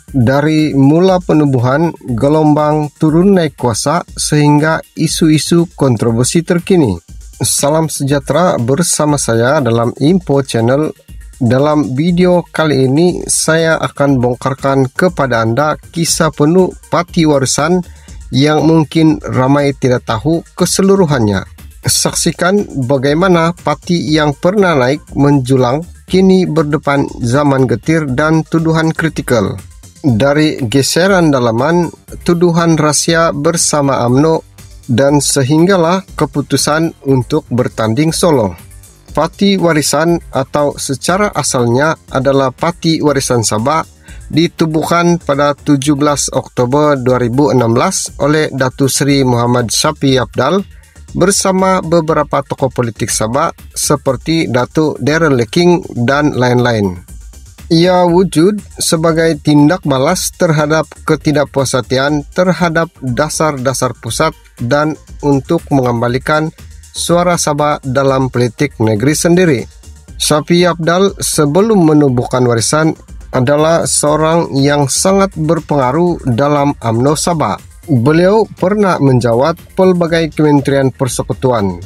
Dari mula penubuhan, gelombang turun naik kuasa sehingga isu-isu kontroversi terkini. Salam sejahtera bersama saya dalam Info Channel. Dalam video kali ini, saya akan bongkarkan kepada Anda kisah penuh Pati Warisan yang mungkin ramai tidak tahu keseluruhannya. Saksikan bagaimana Pati yang pernah naik menjulang kini berdepan zaman getir dan tuduhan kritikal. Dari geseran dalaman, tuduhan rahasia bersama UMNO, dan sehinggalah keputusan untuk bertanding solo. Pati Warisan atau secara asalnya adalah Pati Warisan Sabah ditubuhkan pada 17 Oktober 2016 oleh Datuk Seri Muhammad Syafiee Apdal bersama beberapa tokoh politik Sabah seperti Datuk Darren Leking dan lain-lain. Ia wujud sebagai tindak balas terhadap ketidakpuasatian terhadap dasar-dasar pusat dan untuk mengembalikan suara Sabah dalam politik negeri sendiri. Syafiee Apdal sebelum menubuhkan warisan adalah seorang yang sangat berpengaruh dalam UMNO Sabah. Beliau pernah menjawat pelbagai kementerian persekutuan.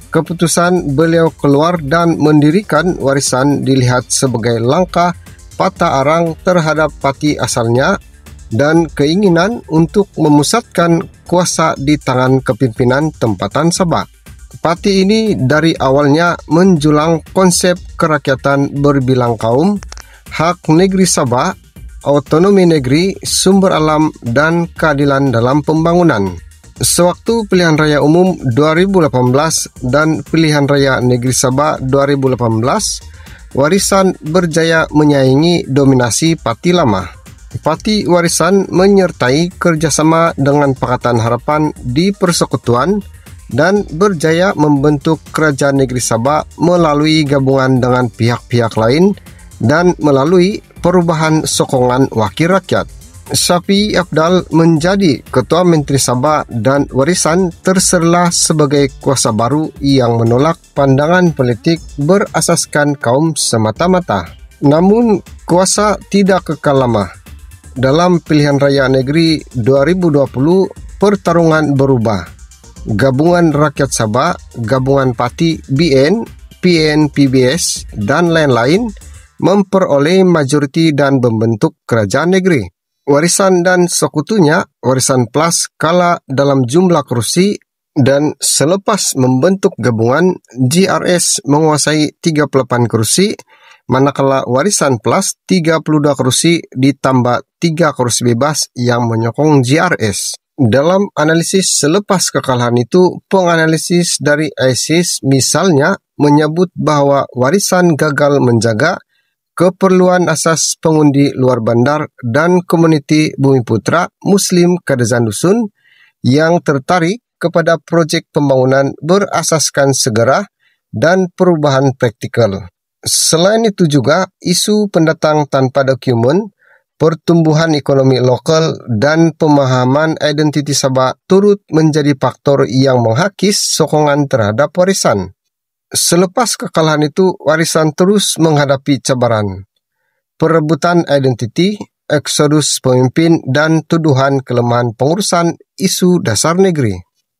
Keputusan beliau keluar dan mendirikan warisan dilihat sebagai langkah patah arang terhadap pati asalnya dan keinginan untuk memusatkan kuasa di tangan kepimpinan tempatan Sabah. Pati ini dari awalnya menjulang konsep kerakyatan berbilang kaum, hak negeri Sabah, otonomi negeri, sumber alam, dan keadilan dalam pembangunan. Sewaktu pilihan raya umum 2018 dan pilihan raya negeri Sabah 2018, Warisan berjaya menyaingi dominasi Pati lama. Pati Warisan menyertai kerjasama dengan Pakatan Harapan di persekutuan dan berjaya membentuk kerajaan negeri Sabah melalui gabungan dengan pihak-pihak lain dan melalui perubahan sokongan wakil rakyat. Syafiee Apdal menjadi Ketua Menteri Sabah dan Warisan terserlah sebagai kuasa baru yang menolak pandangan politik berasaskan kaum semata-mata. Namun, kuasa tidak kekal lama. Dalam pilihan raya negeri 2020, pertarungan berubah. Gabungan Rakyat Sabah, Gabungan Pati BN, PN, PBS, dan lain-lain memperoleh majoriti dan membentuk kerajaan negeri. Warisan dan sekutunya, Warisan Plus, kalah dalam jumlah kursi dan selepas membentuk gabungan, GRS menguasai 38 kursi, manakala Warisan Plus 32 kursi ditambah 3 kursi bebas yang menyokong GRS. Dalam analisis selepas kekalahan itu, penganalisis dari ISIS misalnya menyebut bahwa Warisan gagal menjaga keperluan asas pengundi luar bandar dan komuniti Bumiputra Muslim Kadazan Dusun yang tertarik kepada proyek pembangunan berasaskan segera dan perubahan praktikal. Selain itu juga, isu pendatang tanpa dokumen, pertumbuhan ekonomi lokal, dan pemahaman identiti Sabah turut menjadi faktor yang menghakis sokongan terhadap warisan. Selepas kekalahan itu, Warisan terus menghadapi cabaran. Perebutan identiti, eksodus pemimpin, dan tuduhan kelemahan pengurusan isu dasar negeri.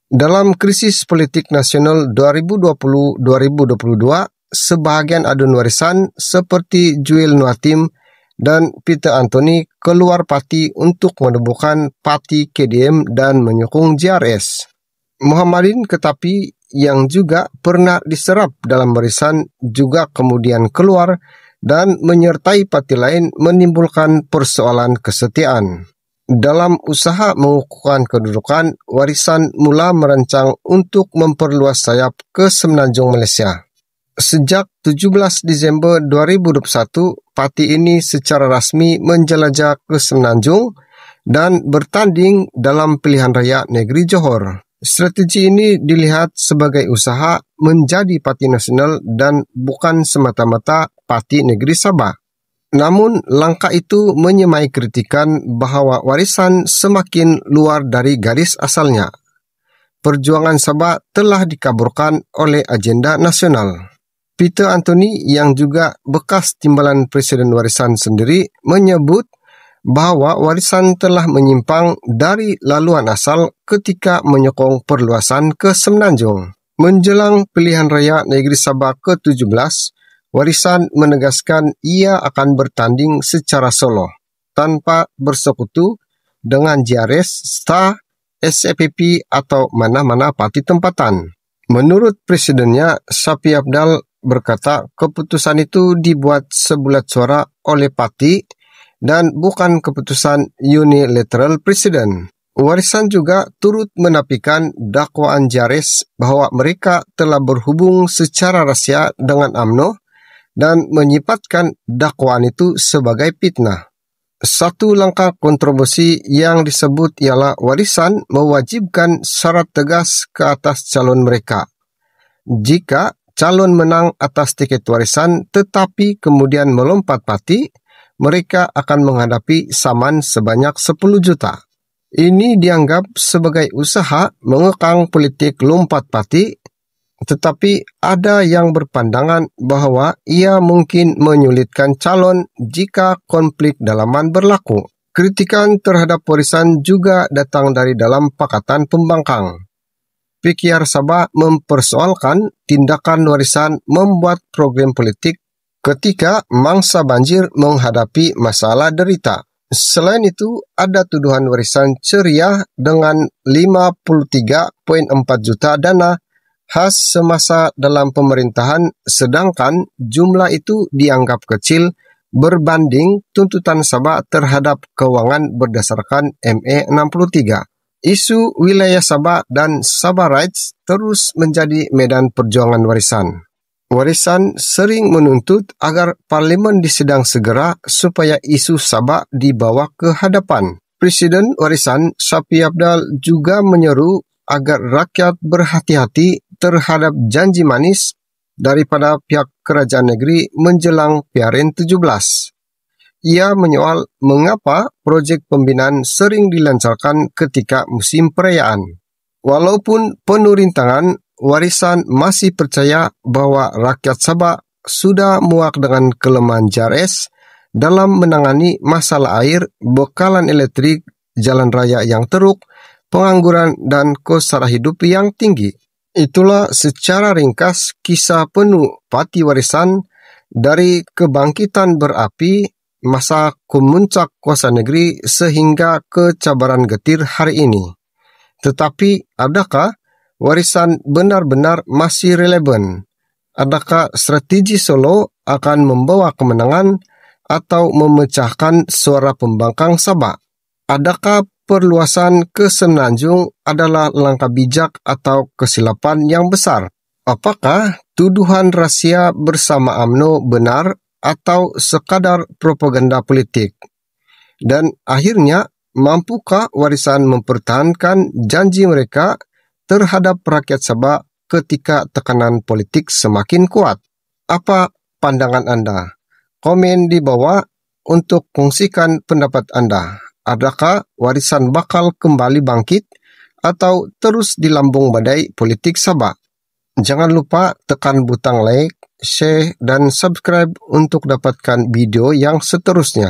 Dalam krisis politik nasional 2020-2022, sebahagian adun warisan seperti Juel Nuatim dan Peter Anthony keluar Pati untuk menubuhkan Pati KDM dan menyokong JRS. Muhammadin Ketapi yang juga pernah diserap dalam warisan juga kemudian keluar dan menyertai parti lain menimbulkan persoalan kesetiaan. Dalam usaha mengukuhkan kedudukan, Warisan mula merancang untuk memperluas sayap ke Semenanjung Malaysia. Sejak 17 Disember 2021, parti ini secara rasmi menjelajah ke Semenanjung dan bertanding dalam pilihan raya negeri Johor. Strategi ini dilihat sebagai usaha menjadi parti nasional dan bukan semata-mata parti negeri Sabah. Namun, langkah itu menyemai kritikan bahwa Warisan semakin luar dari garis asalnya. Perjuangan Sabah telah dikaburkan oleh agenda nasional. Peter Anthony yang juga bekas timbalan Presiden Warisan sendiri menyebut bahwa warisan telah menyimpang dari laluan asal ketika menyokong perluasan ke Semenanjung. Menjelang pilihan raya negeri Sabah ke-17, Warisan menegaskan ia akan bertanding secara solo, tanpa bersekutu dengan JRS, STA, SEPP atau mana-mana parti tempatan. Menurut presidennya, Sapi Abdal berkata keputusan itu dibuat sebulat suara oleh parti dan bukan keputusan unilateral presiden. Warisan juga turut menafikan dakwaan JRS bahwa mereka telah berhubung secara rahsia dengan UMNO dan menyifatkan dakwaan itu sebagai fitnah. Satu langkah kontroversi yang disebut ialah Warisan mewajibkan syarat tegas ke atas calon mereka. Jika calon menang atas tiket warisan tetapi kemudian melompat parti, mereka akan menghadapi saman sebanyak 10 juta. Ini dianggap sebagai usaha mengekang politik lompat parti, tetapi ada yang berpandangan bahwa ia mungkin menyulitkan calon jika konflik dalaman berlaku. Kritikan terhadap Warisan juga datang dari dalam Pakatan Pembangkang. PKR Sabah mempersoalkan tindakan Warisan membuat program politik ketika mangsa banjir menghadapi masalah derita. Selain itu, ada tuduhan Warisan ceria dengan 53,4 juta dana khas semasa dalam pemerintahan, sedangkan jumlah itu dianggap kecil berbanding tuntutan Sabah terhadap keuangan berdasarkan ME 63. Isu wilayah Sabah dan Sabah Rights terus menjadi medan perjuangan Warisan. Warisan sering menuntut agar parlimen disidang segera supaya isu Sabah dibawa ke hadapan. Presiden Warisan, Sapi Abdal, juga menyeru agar rakyat berhati-hati terhadap janji manis daripada pihak kerajaan negeri menjelang PRN 17. Ia menyoal mengapa projek pembinaan sering dilancarkan ketika musim perayaan. Walaupun penuh rintangan, Warisan masih percaya bahwa rakyat Sabah sudah muak dengan kelemahan JRS dalam menangani masalah air, bekalan elektrik, jalan raya yang teruk, pengangguran, dan kos sara hidup yang tinggi. Itulah secara ringkas kisah penuh Parti Warisan dari kebangkitan berapi masa kemuncak kuasa negeri sehingga kecabaran getir hari ini. Tetapi adakah Warisan benar-benar masih relevan? Adakah strategi Solo akan membawa kemenangan atau memecahkan suara pembangkang Sabah? Adakah perluasan ke Semenanjung adalah langkah bijak atau kesilapan yang besar? Apakah tuduhan rahasia bersama UMNO benar atau sekadar propaganda politik? Dan akhirnya, mampukah Warisan mempertahankan janji mereka terhadap rakyat Sabah ketika tekanan politik semakin kuat? Apa pandangan Anda? Komen di bawah untuk kongsikan pendapat Anda. Adakah Warisan bakal kembali bangkit atau terus di lambung badai politik Sabah? Jangan lupa tekan butang like, share, dan subscribe untuk dapatkan video yang seterusnya.